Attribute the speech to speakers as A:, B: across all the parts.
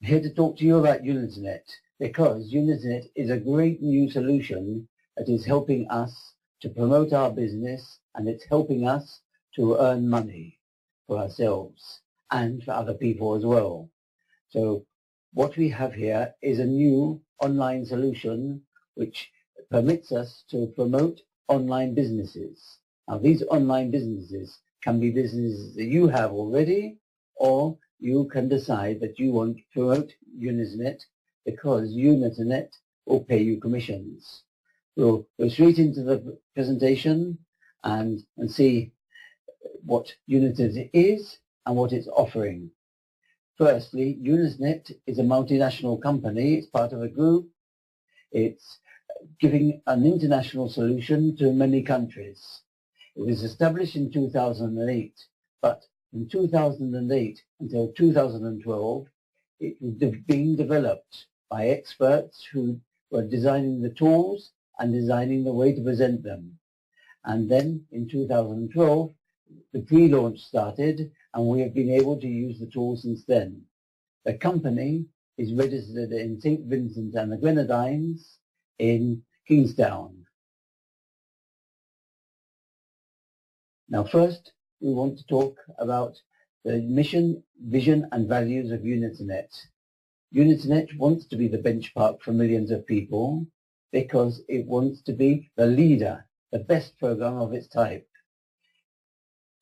A: here to talk to you about Unetenet, because Unetenet is a great new solution that is helping us to promote our business, and it's helping us to earn money for ourselves and for other people as well. So what we have here is a new online solution which permits us to promote online businesses. Now these online businesses can be businesses that you have already, or you can decide that you want to promote Unetenet because Unetenet will pay you commissions. We'll go straight into the presentation and see what Unetenet is and what it's offering. Firstly, Unetenet is a multinational company. It's part of a group. It's giving an international solution to many countries. It was established in 2008, but from 2008 until 2012, it was being developed by experts who were designing the tools and designing the way to present them. And then in 2012, the pre-launch started, and we have been able to use the tool since then. The company is registered in St. Vincent and the Grenadines in Kingstown. Now first, we want to talk about the mission, vision and values of Unetenet. Unetenet wants to be the benchmark for millions of people because it wants to be the leader, the best program of its type.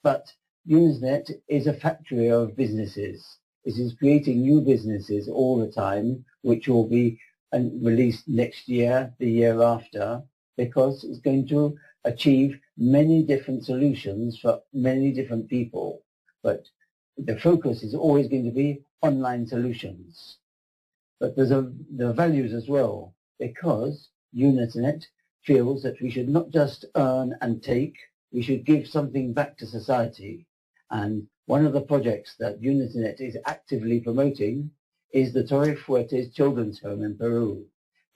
A: But Unetenet is a factory of businesses. It is creating new businesses all the time, which will be released next year, the year after, because it's going to achieve many different solutions for many different people. But the focus is always going to be online solutions. But there are values as well, because Unetenet feels that we should not just earn and take, we should give something back to society. And one of the projects that Unetenet is actively promoting is the Torre Fuertes Children's Home in Peru.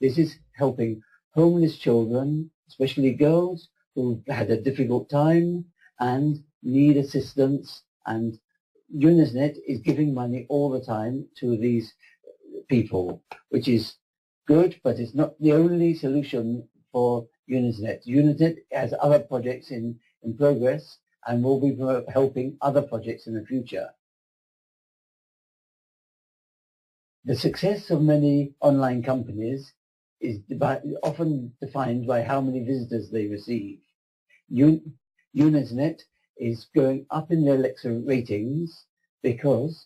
A: This is helping homeless children, especially girls, who've had a difficult time and need assistance, and Unetenet is giving money all the time to these people, which is good, but it's not the only solution for Unetenet. Unetenet has other projects in progress and will be helping other projects in the future. The success of many online companies is often defined by how many visitors they receive. Unetenet is going up in the Alexa ratings because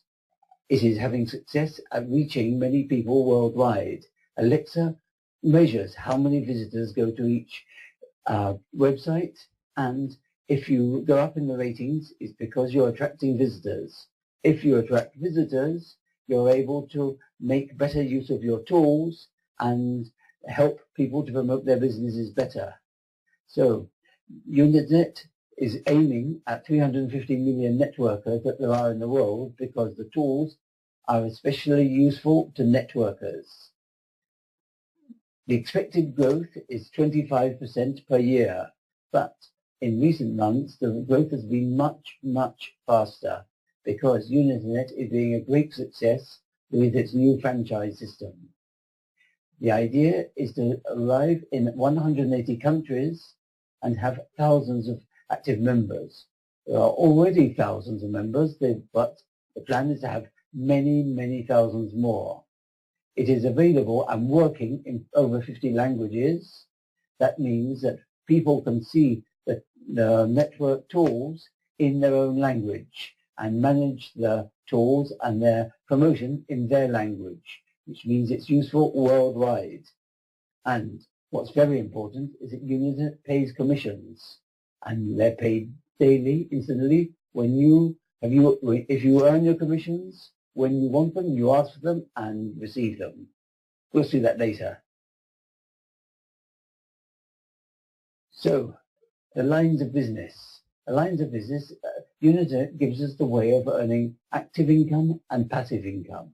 A: it is having success at reaching many people worldwide. Alexa measures how many visitors go to each website, and if you go up in the ratings, it's because you're attracting visitors. If you attract visitors, you're able to make better use of your tools and help people to promote their businesses better. So Unetenet is aiming at 350 million networkers that there are in the world, because the tools are especially useful to networkers. The expected growth is 25% per year, but in recent months the growth has been much, much faster, because Unetenet is being a great success with its new franchise system. The idea is to arrive in 180 countries and have thousands of active members. There are already thousands of members, but the plan is to have many, many thousands more. It is available and working in over 50 languages. That means that people can see the network tools in their own language and manage the tools and their promotion in their language, which means it's useful worldwide. And what's very important is that Unetenet pays commissions, and they're paid daily, instantly. If you earn your commissions, when you want them, you ask for them and receive them. We'll see that later. So, the lines of business. The lines of business, Unetenet gives us the way of earning active income and passive income.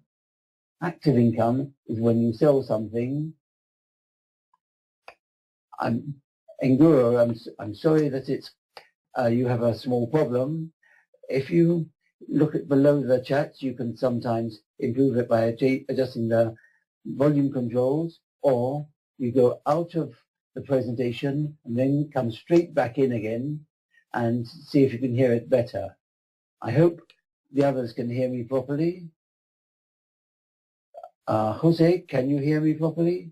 A: Active income is when you sell something. Nguro, I'm sorry that you have a small problem. If you look at below the chat. You can sometimes improve it by adjusting the volume controls, or you go out of the presentation and then come straight back in again and see if you can hear it better. I hope the others can hear me properly. Jose, can you hear me properly?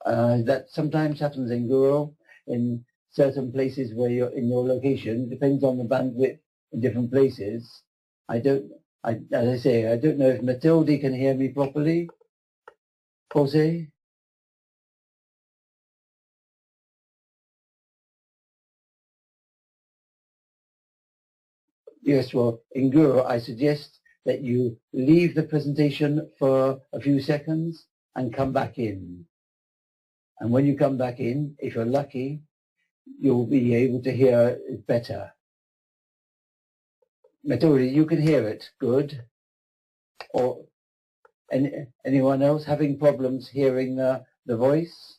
A: That sometimes happens in Guru, in certain places where you're in your location. Depends on the bandwidth in different places. As I say, I don't know if Matilde can hear me properly. Jose? Yes, well, in Guru, I suggest that you leave the presentation for a few seconds and come back in. And when you come back in, if you're lucky, you'll be able to hear it better. Matilde, you can hear it, good. Or anyone else having problems hearing the voice?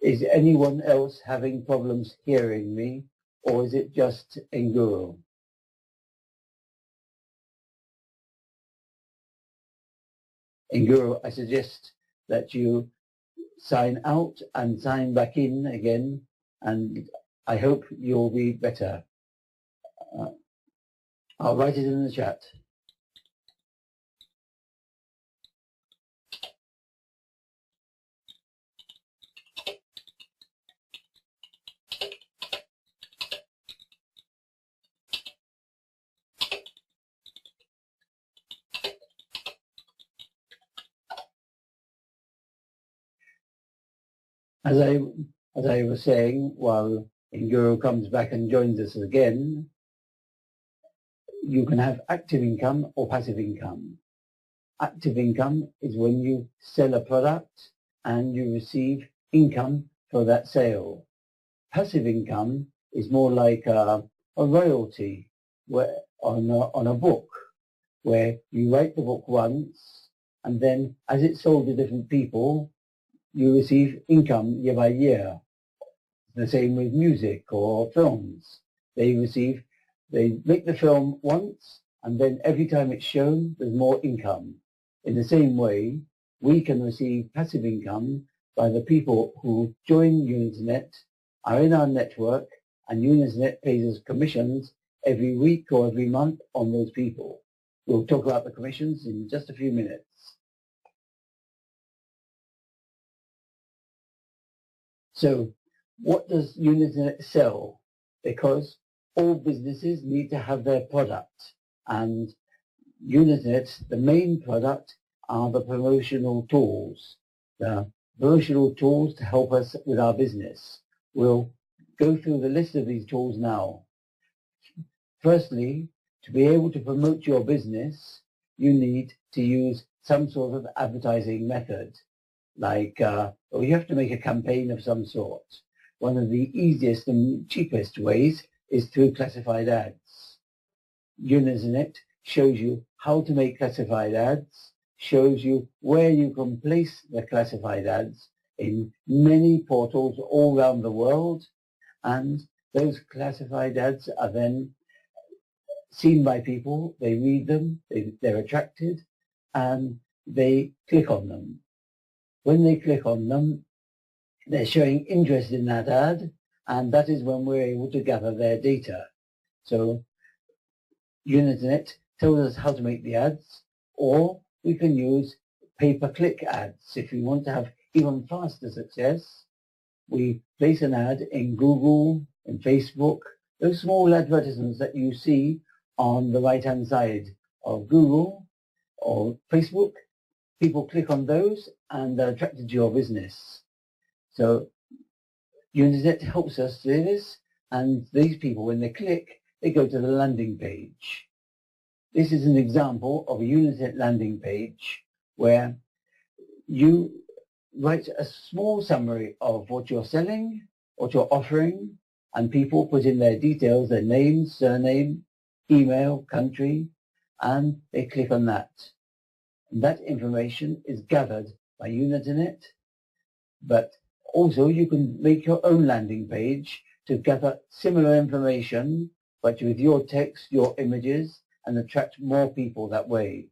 A: Is anyone else having problems hearing me, or is it just Nguru? Nguru, I suggest that you sign out and sign back in again, and I hope you'll be better. I'll write it in the chat. As I was saying, while Nguru comes back and joins us again, you can have active income or passive income. Active income is when you sell a product and you receive income for that sale. Passive income is more like a royalty on a book, where you write the book once, and then as it's sold to different people, you receive income year by year. The same with music or films. They make the film once, and then every time it's shown, there's more income. In the same way, we can receive passive income by the people who join Unetenet, are in our network, and Unetenet pays us commissions every week or every month on those people. We'll talk about the commissions in just a few minutes. So what does Unetenet sell? Because all businesses need to have their product, and Unetenet, the main product, are the promotional tools. The promotional tools to help us with our business. We'll go through the list of these tools now. Firstly, to be able to promote your business, you need to use some sort of advertising method. Like, you have to make a campaign of some sort. One of the easiest and cheapest ways is through classified ads. Unetenet shows you how to make classified ads, shows you where you can place the classified ads in many portals all around the world, and those classified ads are then seen by people, they read them, they're attracted, and they click on them. When they click on them, they're showing interest in that ad, and that is when we're able to gather their data. So Unetenet tells us how to make the ads, or we can use pay-per-click ads. If we want to have even faster success, we place an ad in Google, in Facebook, those small advertisements that you see on the right-hand side of Google or Facebook. People click on those and they're attracted to your business. So Unetenet helps us do this, and these people, when they click, they go to the landing page. This is an example of a Unetenet landing page where you write a small summary of what you're selling, what you're offering, and people put in their details, their name, surname, email, country, and they click on that. And that information is gathered by Unetenet, but also you can make your own landing page to gather similar information, but with your text, your images, and attract more people that way.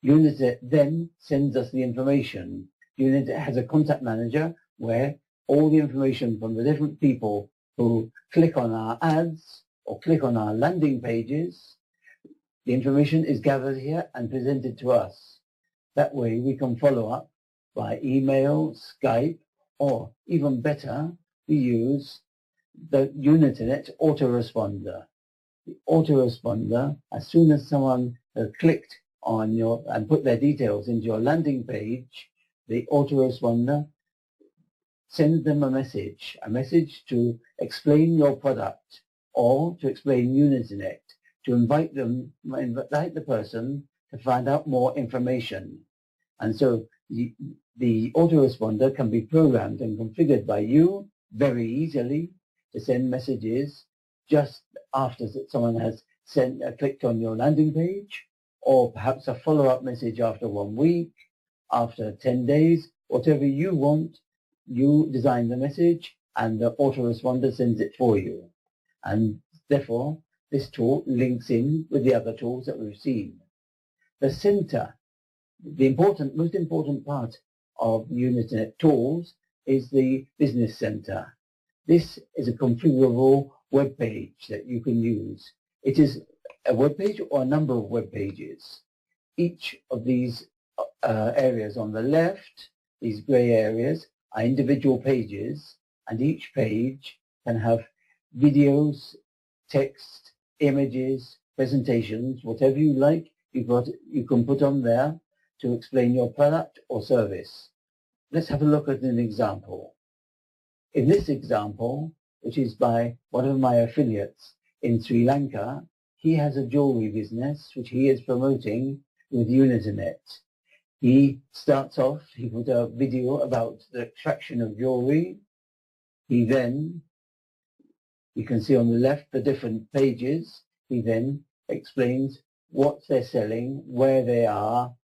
A: Unetenet then sends us the information. Unetenet has a contact manager where all the information from the different people who click on our ads or click on our landing pages, the information is gathered here and presented to us. That way we can follow up by email, Skype, or even better, we use the Unetenet autoresponder. The autoresponder, as soon as someone has clicked on your and put their details into your landing page, the autoresponder sends them a message to explain your product or to explain Unetenet, to invite the person to find out more information. And so the autoresponder can be programmed and configured by you very easily to send messages just after someone has clicked on your landing page, or perhaps a follow-up message after 1 week, after 10 days, whatever you want. You design the message and the autoresponder sends it for you. And therefore, this tool links in with the other tools that we've seen. The center, the most important part of Unetenet tools is the business center. This is a configurable web page that you can use. It is a web page or a number of web pages. Each of these areas on the left, these gray areas, are individual pages, and each page can have videos, text, images, presentations, whatever you like, you can put on there to explain your product or service. Let's have a look at an example. In this example, which is by one of my affiliates in Sri Lanka, he has a jewelry business which he is promoting with Unetenet. He starts off, he put a video about the extraction of jewelry. He then, you can see on the left the different pages. He then explains what they're selling, where they are,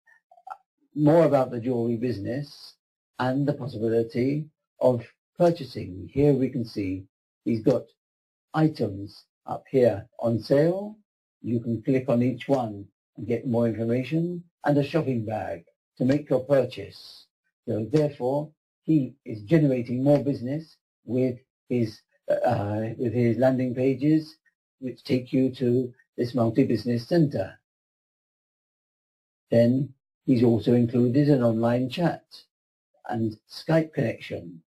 A: more about the jewelry business, and the possibility of purchasing. Here we can see he's got items up here on sale. You can click on each one and get more information, and a shopping bag to make your purchase. So therefore, he is generating more business with his landing pages, which take you to this multi-business center. Then he's also included an online chat and Skype connection,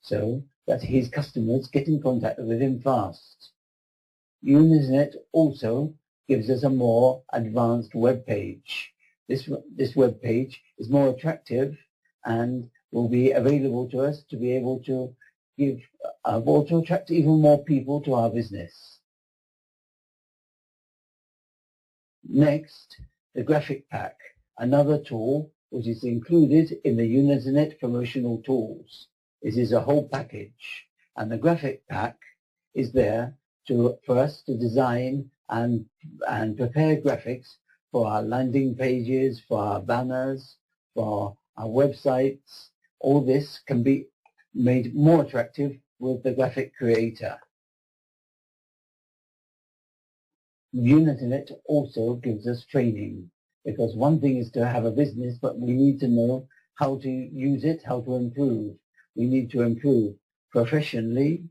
A: so that his customers get in contact with him fast. Unetenet also gives us a more advanced web page. This web page is more attractive and will be available to us to be able to to attract even more people to our business. Next, the graphic pack, another tool which is included in the Unetenet promotional tools. It is a whole package, and the graphic pack is there for us to design and prepare graphics for our landing pages, for our banners, for our websites. All this can be made more attractive with the graphic creator. Unetenet also gives us training, because one thing is to have a business, but we need to know how to use it, how to improve. We need to improve professionally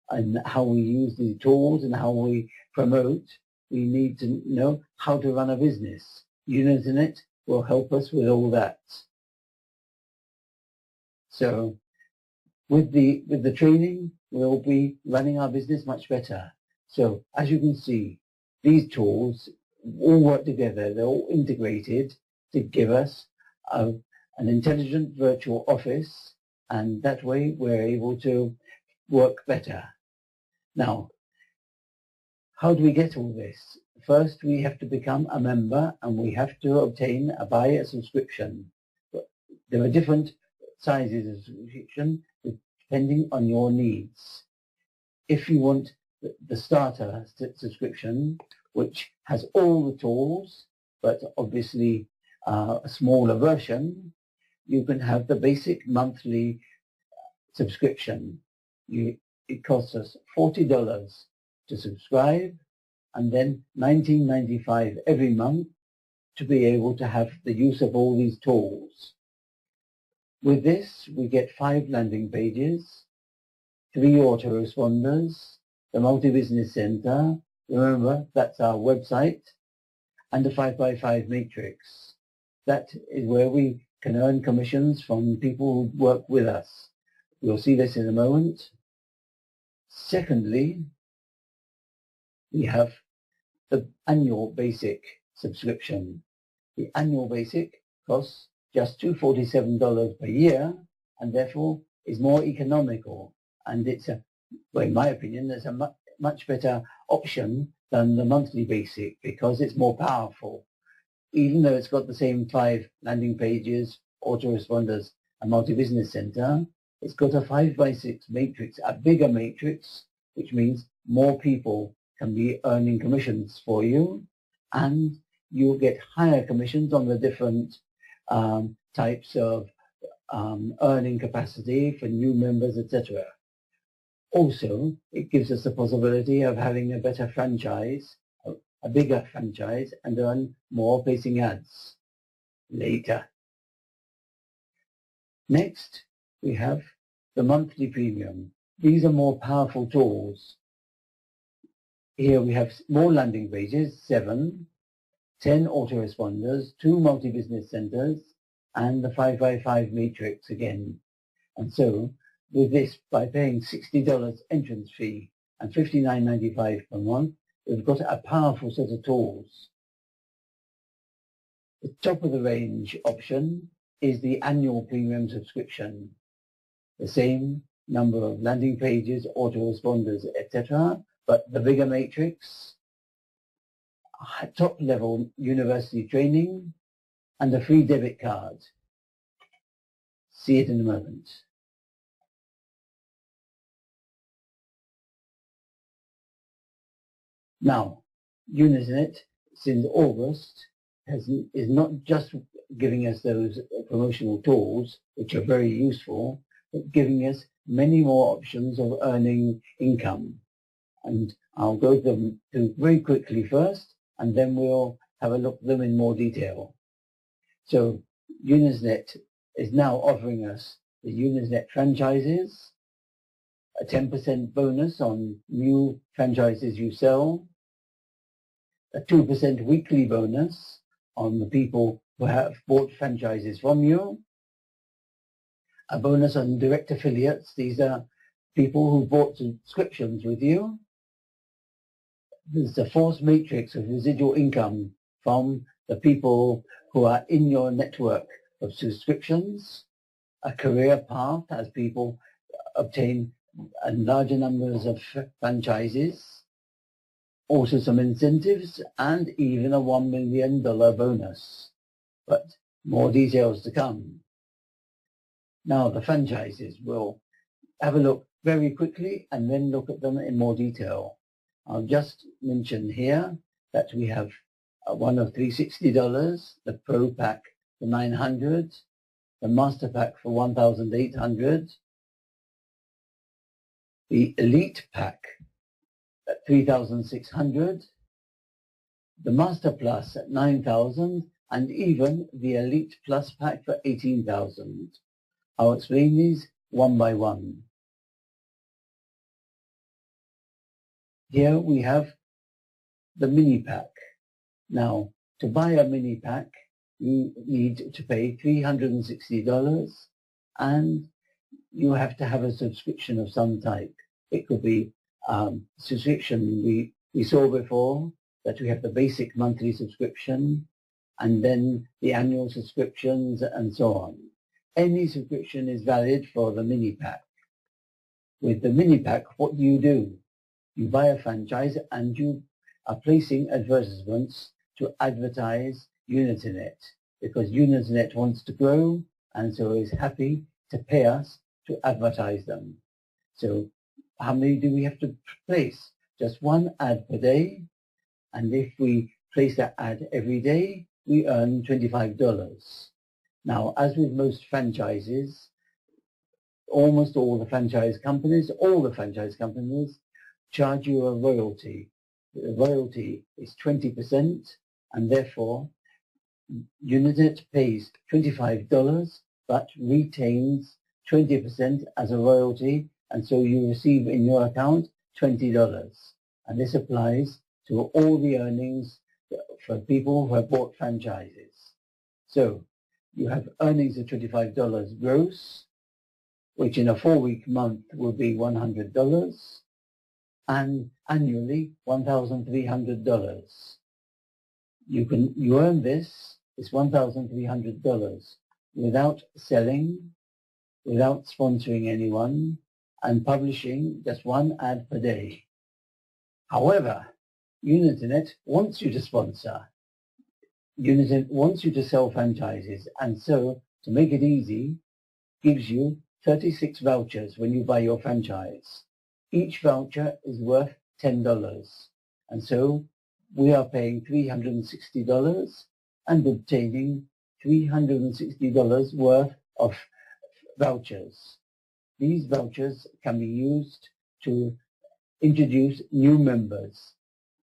A: and how we use the tools and how we promote. We need to know how to run a business. Unetenet will help us with all that. So with the training, we'll be running our business much better. So as you can see, these tools all work together. They're all integrated to give us an intelligent virtual office, and that way we're able to work better. Now, how do we get all this? First, we have to become a member, and we have to buy a subscription. There are different sizes of subscription depending on your needs. If you want the starter subscription, which has all the tools but obviously a smaller version, you can have the basic monthly subscription. It costs us $40 to subscribe, and then $19.95 every month to be able to have the use of all these tools. With this, we get 5 landing pages, 3 autoresponders, the multi-business center, remember that's our website, and a 5x5 matrix. That is where we can earn commissions from people who work with us. We'll see this in a moment. Secondly, we have the annual basic subscription. The annual basic costs just $247 per year, and therefore is more economical. And it's well, in my opinion, it's a much better option than the monthly basic because it's more powerful. Even though it's got the same 5 landing pages, autoresponders, and multi-business center, it's got a 5x6 matrix, a bigger matrix, which means more people can be earning commissions for you, and you'll get higher commissions on the different types of earning capacity for new members, etc. Also, it gives us the possibility of having a better franchise, a bigger franchise, and earn more placing ads later. Next, we have the monthly premium. These are more powerful tools. Here we have more landing pages, 7, 10 autoresponders, 2 multi-business centers, and the 5x5 matrix again. And so, with this, by paying $60 entrance fee and $59.95 per month, we've got a powerful set of tools. The top of the range option is the annual premium subscription. The same number of landing pages, autoresponders, etc., but the bigger matrix, top level university training, and a free debit card. See it in a moment. Now, Unetenet, since August, is not just giving us those promotional tools, which are very useful, but giving us many more options of earning income. And I'll go through them very quickly first, and then we'll have a look at them in more detail. So, Unetenet is now offering us the Unetenet franchises, a 10% bonus on new franchises you sell, a 2% weekly bonus on the people who have bought franchises from you, a bonus on direct affiliates. These are people who bought subscriptions with you. There's a forced matrix of residual income from the people who are in your network of subscriptions, a career path as people obtain larger numbers of franchises, also some incentives, and even a $1 million bonus. But more details to come. Now the franchises, we'll have a look very quickly and then look at them in more detail. I'll just mention here that we have one of $360, the Pro Pack for $900, the Master Pack for $1,800, the Elite Pack at $3,600, the Master Plus at $9,000, and even the Elite Plus Pack for $18,000. I'll explain these one by one. Here we have the mini pack. Now, to buy a mini pack, you need to pay $360, and you have to have a subscription of some type. It could be subscription we saw before, that we have the basic monthly subscription, and then the annual subscriptions, and so on. Any subscription is valid for the mini pack. With the mini pack, what do? You buy a franchise and you are placing advertisements to advertise Unetenet, because Unetenet wants to grow and so is happy to pay us to advertise them. So how many do we have to place? Just one ad per day, and if we place that ad every day, we earn $25. Now, as with most franchises, almost all the franchise companies charge you a royalty. The royalty is 20%, and therefore Unetenet pays $25 but retains 20% as a royalty, and so you receive in your account $20. And this applies to all the earnings for people who have bought franchises. So you have earnings of $25 gross, which in a 4-week month will be $100, and annually $1,300. You earn this $1,300 without selling, without sponsoring anyone, and publishing just one ad per day. However, Unetenet wants you to sponsor. Unetenet wants you to sell franchises, and so, to make it easy, gives you 36 vouchers when you buy your franchise. Each voucher is worth $10, and so we are paying $360 and obtaining $360 worth of vouchers. These vouchers can be used to introduce new members.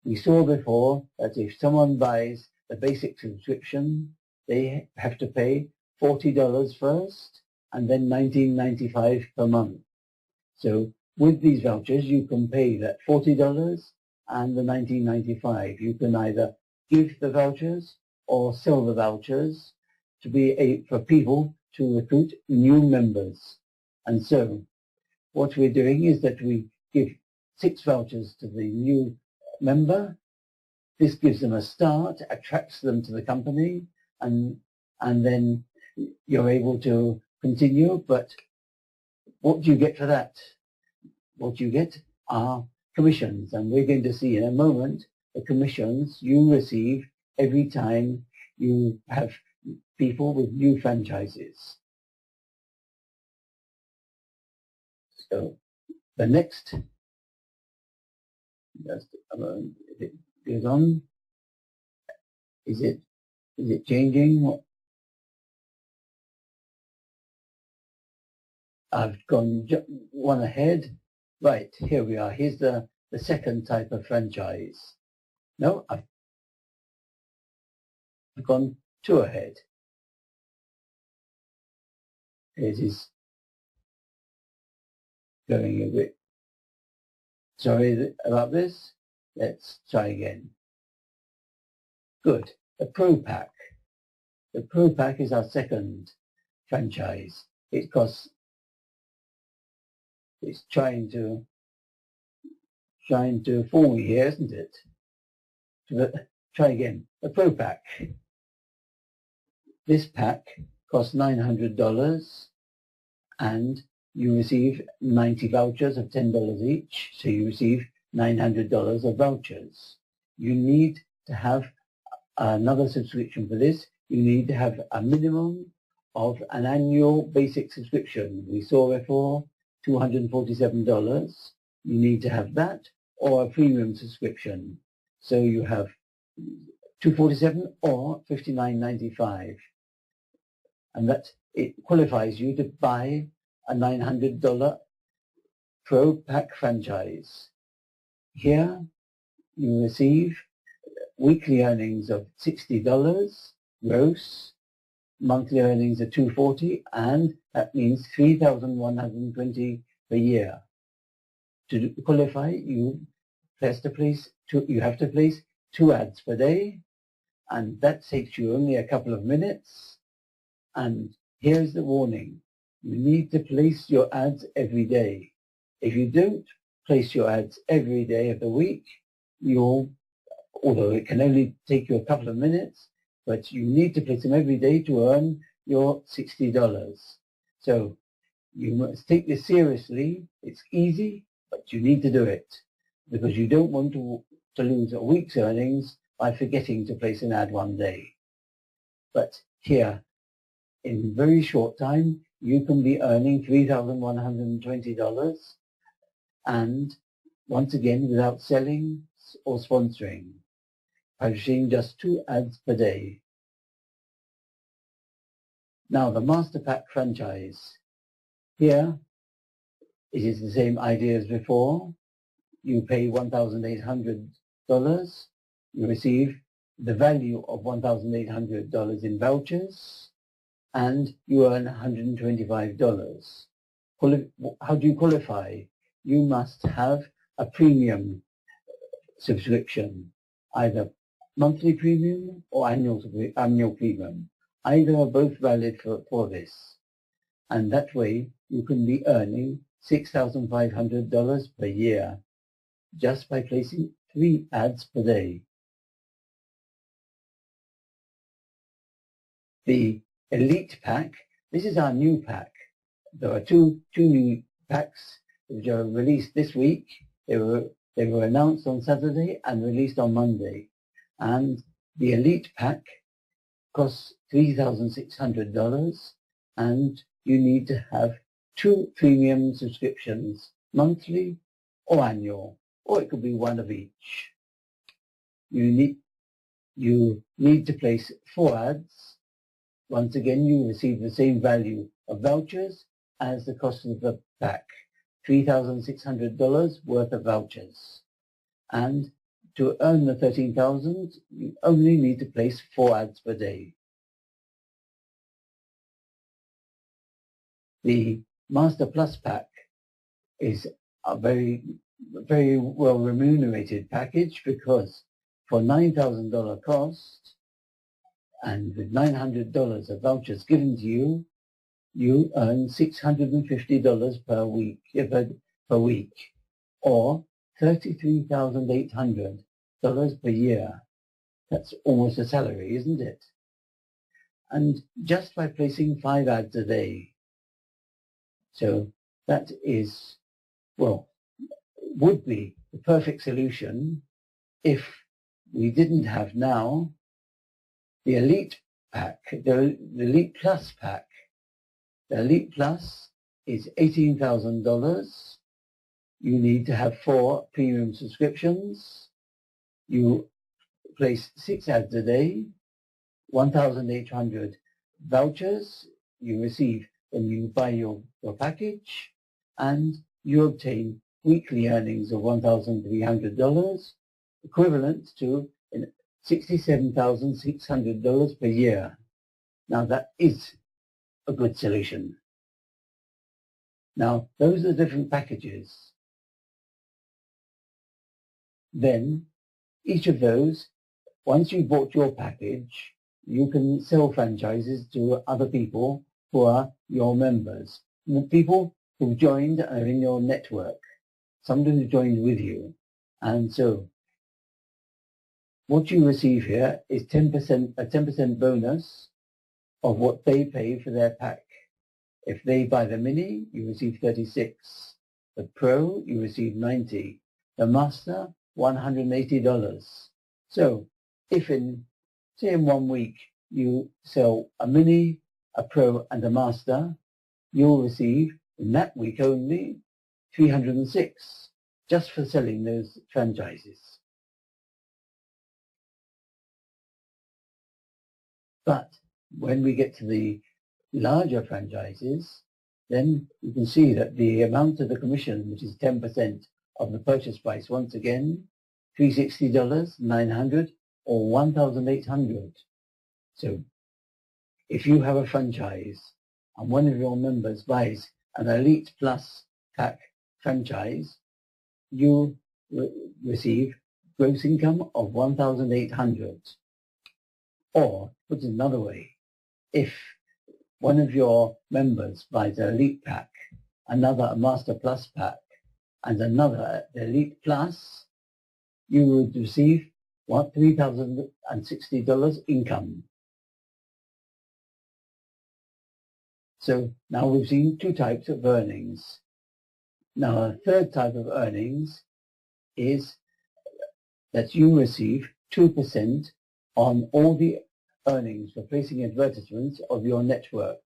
A: We saw before that if someone buys the basic subscription, they have to pay $40 first and then $19.95 per month. So with these vouchers, you can pay that $40 and the $19.95. You can either give the vouchers or sell the vouchers for people to recruit new members. And so what we're doing is that we give 6 vouchers to the new member. This gives them a start, attracts them to the company, and then you're able to continue. But what do you get for that? What you get are commissions, and we're going to see in a moment the commissions you receive every time you have people with new franchises. So the next, just a moment, if it goes on, is it changing? I've gone one ahead. Right, here we are. Here's the second type of franchise. No, I've gone 2 ahead. It is going a bit. Sorry about this. Let's try again. Good. The Pro Pack. The Pro Pack is our second franchise. It costs. It's trying to fool me here, isn't it? Try again. The Pro Pack. This pack costs $900, and you receive 90 vouchers of $10 each, so you receive $900 of vouchers. You need to have another subscription for this. You need to have a minimum of an annual basic subscription. We saw before $247. You need to have that, or a premium subscription. So you have $247 or $59.95, and that it qualifies you to buy a $900 Pro Pack franchise. Here you receive weekly earnings of $60 gross, monthly earnings of $240, and that means $3,120 per year. To qualify, you have to place 2 ads per day, and that takes you only a couple of minutes. And here's the warning. You need to place your ads every day. If you don't place your ads every day of the week, although it can only take you a couple of minutes, but you need to place them every day to earn your $60. So you must take this seriously. It's easy, but you need to do it, because you don't want to lose a week's earnings by forgetting to place an ad one day. But here, in very short time, you can be earning $3,120, and once again without selling or sponsoring, publishing just 2 ads per day. Now the Master Pack franchise. Here, it is the same idea as before. You pay $1,800. You receive the value of $1,800 in vouchers, and you earn $125. How do you qualify? You must have a premium subscription, either monthly premium or annual premium. Either are both valid for this. And that way you can be earning $6,500 per year just by placing 3 ads per day. The Elite Pack, this is our new pack. There are two new packs which are released this week. They were announced on Saturday and released on Monday. And the Elite Pack costs $3,600, and you need to have 2 premium subscriptions, monthly or annual, or it could be one of each. You need to place 4 ads. Once again, you receive the same value of vouchers as the cost of the pack, $3,600 worth of vouchers. And to earn the $13,000, you only need to place 4 ads per day. The Master Plus pack is a very well remunerated package, because for $9,000 cost and with $900 of vouchers given to you, you earn $650 per week, or $33,800 per year. That's almost a salary, isn't it? And just by placing 5 ads a day. So that is, well, would be the perfect solution if we didn't have now the Elite Pack, the Elite Plus pack. The Elite Plus is $18,000. You need to have 4 premium subscriptions. You place 6 ads a day, 1,800 vouchers you receive when you buy your package, and you obtain weekly earnings of $1,300, equivalent to $67,600 per year. Now that is a good solution. Now those are different packages. Then each of those, once you've bought your package, you can sell franchises to other people who are your members, the people who've joined and are in your network, somebody who joined with you. And so what you receive here is a 10% bonus of what they pay for their pack. If they buy the Mini, you receive 36. The Pro, you receive 90. The Master, $180. So if say in 1 week you sell a Mini, a Pro and a Master, you'll receive in that week only 306 just for selling those franchises. But when we get to the larger franchises, then you can see that the amount of the commission, which is 10% of the purchase price, once again, $360, $900, or $1,800. So if you have a franchise and one of your members buys an Elite Plus pack franchise, you receive gross income of $1,800. Or, put it another way, if one of your members buys an Elite Pack, another a Master Plus pack, and another Elite Plus, you would receive $3,060 income. So now we've seen 2 types of earnings. Now a third type of earnings is that you receive 2% on all the earnings for placing advertisements of your network.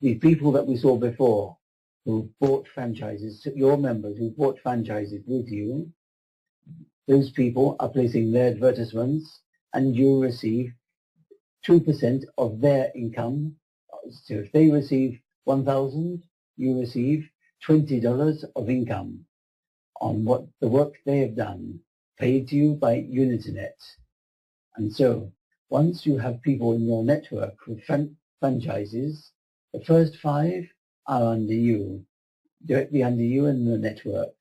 A: The people that we saw before who bought franchises, your members who bought franchises with you, those people are placing their advertisements, and you receive 2% of their income So if they receive $1,000, you receive $20 of income on what the work they have done, paid to you by Unetenet. And so once you have people in your network with franchises, the first 5 are under you, directly under you in the network.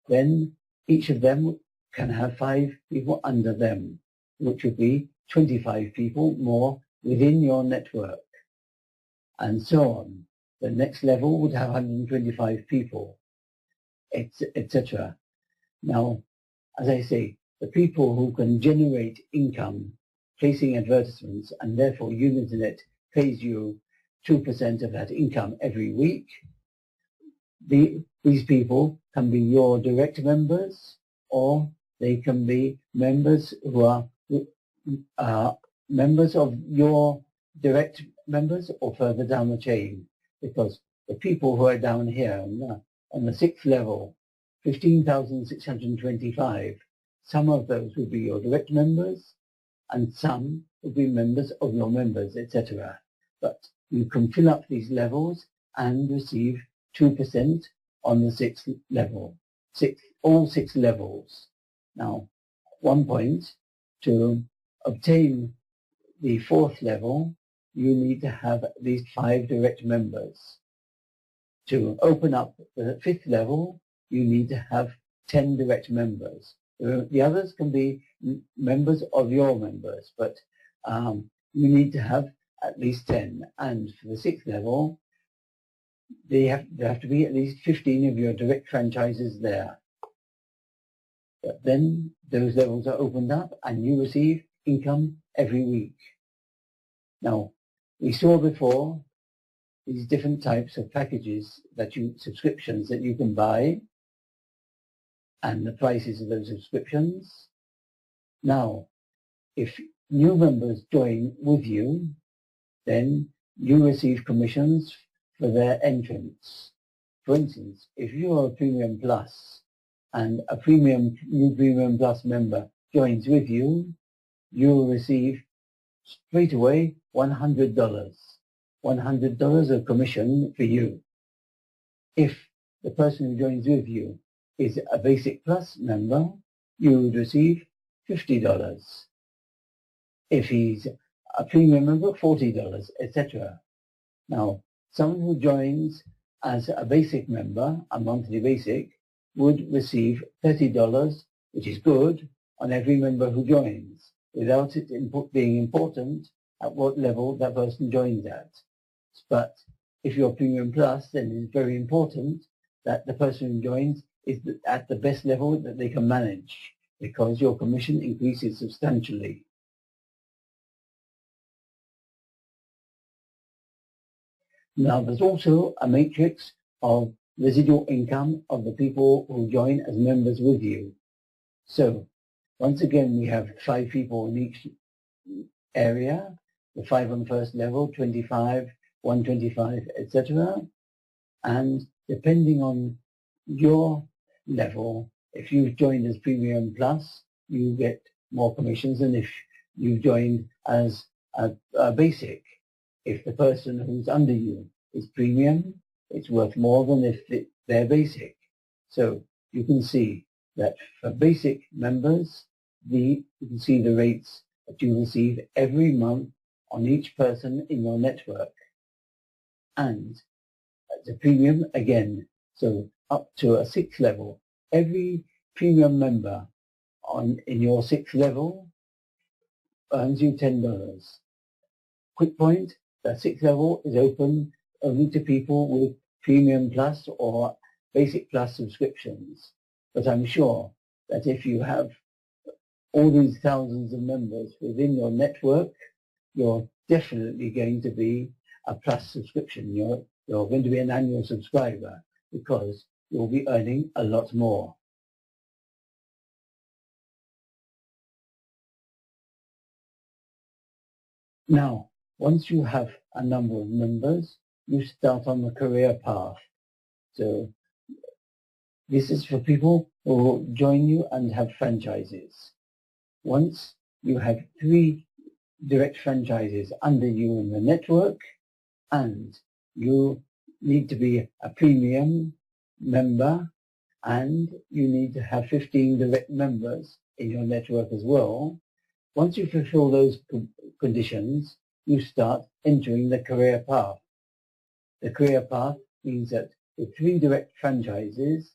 A: Then each of them can have 5 people under them, which would be 25 people more within your network, and so on. The next level would have 125 people, etc. Now, as I say, the people who can generate income placing advertisements, and therefore Unetenet pays you 2% of that income every week, these people can be your direct members, or they can be members who are members of your direct members or further down the chain, because the people who are down here on the 6th level, 15,625, some of those will be your direct members and some will be members of your members, etc. But you can fill up these levels and receive 2% on the 6th level, all 6 levels. Now, one point, to obtain the 4th level, you need to have at least 5 direct members. To open up the 5th level, you need to have 10 direct members. The others can be members of your members, but you need to have at least 10. And for the 6th level, there have to be at least 15 of your direct franchises there. But then those levels are opened up and you receive income every week. Now, we saw before these different types of packages, subscriptions that you can buy, and the prices of those subscriptions. Now, if new members join with you, then you receive commissions for their entrance. For instance, if you're a Premium Plus and a new Premium Plus member joins with you, you'll receive straight away $100. $100 of commission for you. If the person who joins with you is a Basic Plus member, you would receive $50. If he's a Premium member, $40, etc. Now, someone who joins as a Basic member, a monthly Basic, would receive $30, which is good, on every member who joins, without it being important at what level that person joins at. But if you're Premium Plus, then it's very important that the person who joins is at the best level that they can manage, because your commission increases substantially. Now, there's also a matrix of residual income of the people who join as members with you. So, once again, we have 5 people in each area, the 5 on first level, 25, 125, etc. And depending on your level, if you've joined as Premium Plus, you get more commissions than if you've joined as a Basic. If the person who's under you is Premium, it's worth more than if they're Basic. So you can see that for Basic members, you can see the rates that you receive every month on each person in your network. And the Premium again, so up to a 6th level, every Premium member in your 6th level earns you $10. Quick point, the 6th level is open only to people with Premium Plus or Basic Plus subscriptions. But I'm sure that if you have all these thousands of members within your network, you're definitely going to be a Plus subscription. You're going to be an annual subscriber, because you'll be earning a lot more. Now, once you have a number of members, you start on the career path. So this is for people who will join you and have franchises. Once you have 3 direct franchises under you in the network, and you need to be a premium member, and you need to have 15 direct members in your network as well. Once you fulfill those conditions, you start entering the career path. The career path means that with 3 direct franchises,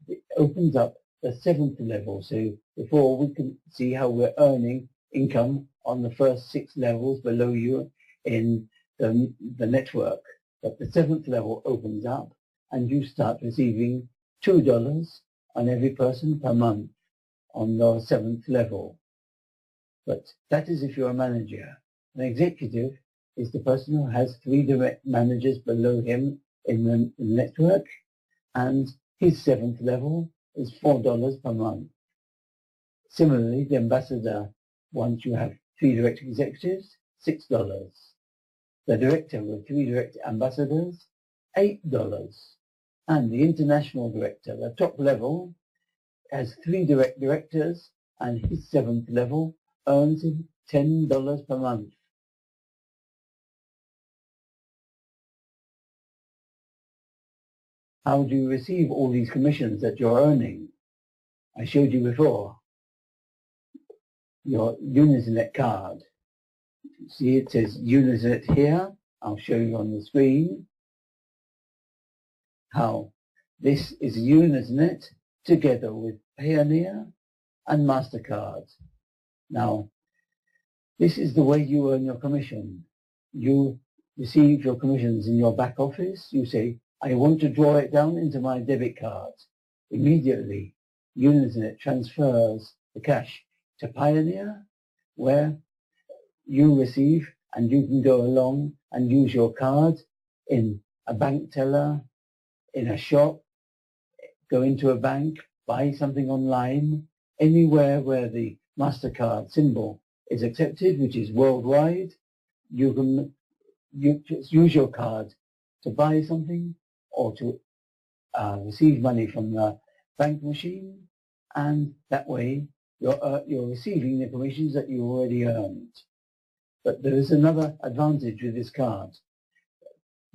A: it opens up the 7th level. So before, we can see how we're earning income on the first 6 levels below you in the network. But the 7th level opens up and you start receiving $2 on every person per month on the 7th level. But that is if you're a manager. An executive is the person who has 3 direct managers below him in the network, and his 7th level is $4 per month. Similarly, the ambassador, once you have 3 direct executives, $6. The director with 3 direct ambassadors, $8. And the international director, the top level, has 3 direct directors, and his 7th level earns him $10 per month. How do you receive all these commissions that you're earning? I showed you before. Your Unetenet card. See, it says Unetenet here. I'll show you on the screen how this is Unetenet together with Payoneer and MasterCard. Now, this is the way you earn your commission. You receive your commissions in your back office. You say, I want to draw it down into my debit card. Immediately, Unetenet transfers the cash to Payoneer, where you receive, and you can go along and use your card in a bank teller, in a shop, go into a bank, buy something online, anywhere where the MasterCard symbol is accepted, which is worldwide. You can use your card to buy something or to receive money from the bank machine, and that way you're receiving the commissions that you already earned. But there is another advantage with this card.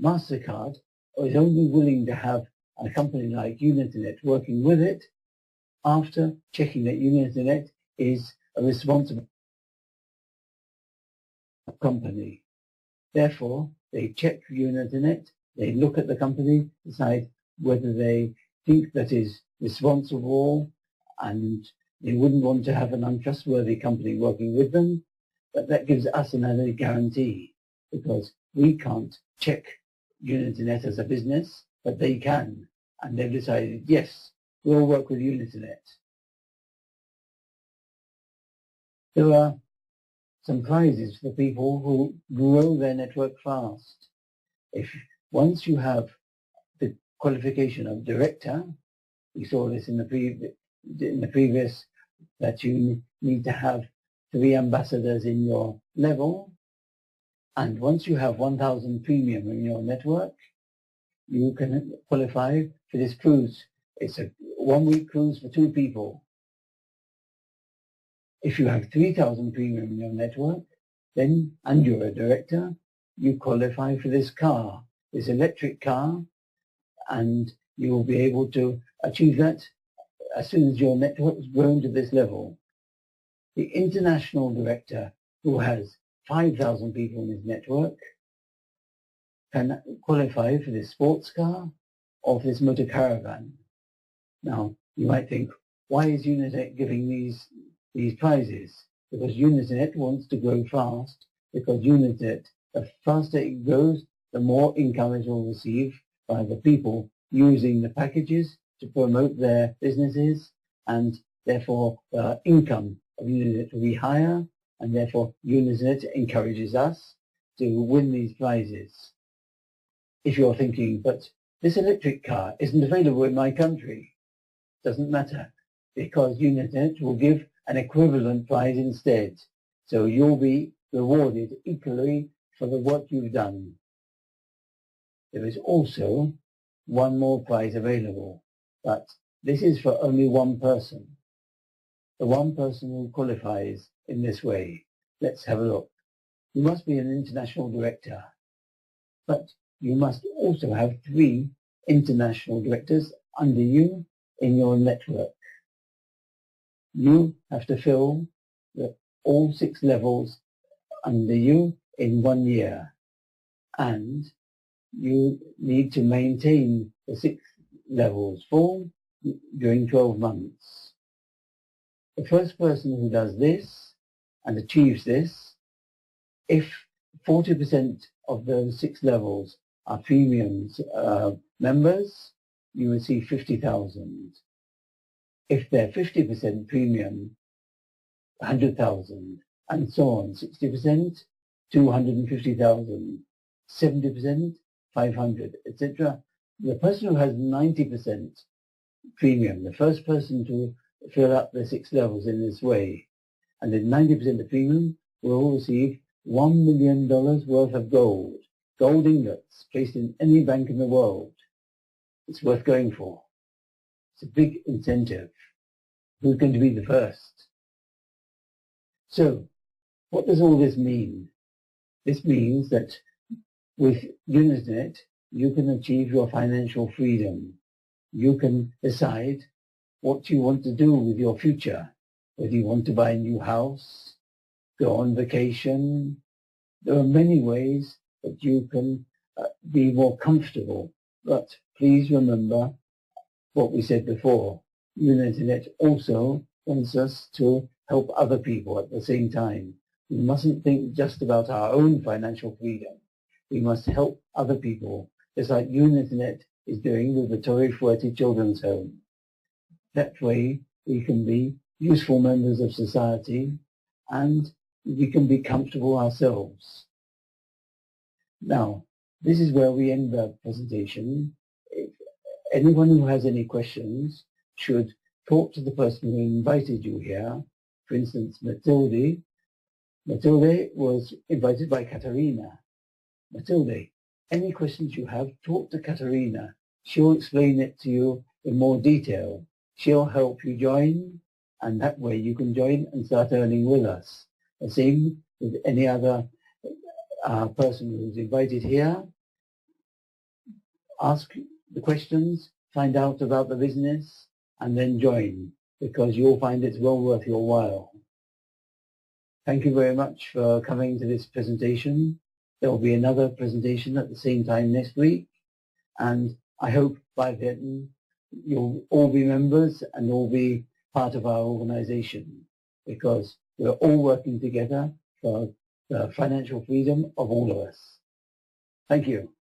A: MasterCard is only willing to have a company like Unetenet working with it after checking that Unetenet is a responsible company. Therefore, they check Unetenet, they look at the company, decide whether they think that is responsible, and they wouldn't want to have an untrustworthy company working with them. But that gives us another guarantee, because we can't check Unetenet as a business, but they can. And they've decided, yes, we'll work with Unetenet. There are some prizes for people who grow their network fast. Once you have the qualification of director, we saw this in the previous, that you need to have 3 ambassadors in your level, and once you have 1,000 premium in your network, you can qualify for this cruise. It's a 1-week cruise for 2 people. If you have 3,000 premium in your network, then, and you're a director, you qualify for this car, this electric car, and you will be able to achieve that as soon as your network has grown to this level. The international director, who has 5,000 people in his network, can qualify for this sports car or for this motor caravan. Now, you might think, why is Unetenet giving these prizes? Because Unetenet wants to grow fast, because Unetenet, the faster it grows, the more income it will receive by the people using the packages to promote their businesses, and therefore the income of Unetenet will be higher, and therefore Unetenet encourages us to win these prizes. If you're thinking, but this electric car isn't available in my country, doesn't matter, because Unetenet will give an equivalent prize instead. So you'll be rewarded equally for the work you've done. There is also one more prize available, but this is for only one person. The one person who qualifies in this way. Let's have a look. You must be an international director. but you must also have 3 international directors under you in your network. You have to fill all 6 levels under you in 1 year, and you need to maintain the 6 levels full during 12 months. The first person who does this and achieves this, if 40% of those 6 levels are premiums members, you receive 50,000. If they're 50% premium, 100,000, and so on. 60%, 250,000. 70%, 500, etc. The person who has 90% premium, the first person to fill up the 6 levels in this way, and then 90% of premium will receive $1 million worth of gold ingots placed in any bank in the world. It's worth going for. It's a big incentive. Who's going to be the first? So, what does all this mean? This means that with Unetenet, you can achieve your financial freedom. You can decide what you want to do with your future. Whether you want to buy a new house, go on vacation. There are many ways that you can be more comfortable. But please remember what we said before. Unetenet also wants us to help other people at the same time. We mustn't think just about our own financial freedom. We must help other people, just like Unetenet is doing with the Torre Fuerte Children's Home. That way we can be useful members of society and we can be comfortable ourselves. Now, this is where we end the presentation. If anyone who has any questions should talk to the person who invited you here. For instance, Matilde. Matilde was invited by Katerina. Matilde, any questions you have, talk to Katerina. She'll explain it to you in more detail. She'll help you join, and that way you can join and start earning with us. The same with any other person who's invited here. Ask the questions, find out about the business, and then join, because you'll find it's well worth your while. Thank you very much for coming to this presentation. There will be another presentation at the same time next week, and I hope by then you'll all be members and all be part of our organization, because we're all working together for the financial freedom of all of us. Thank you.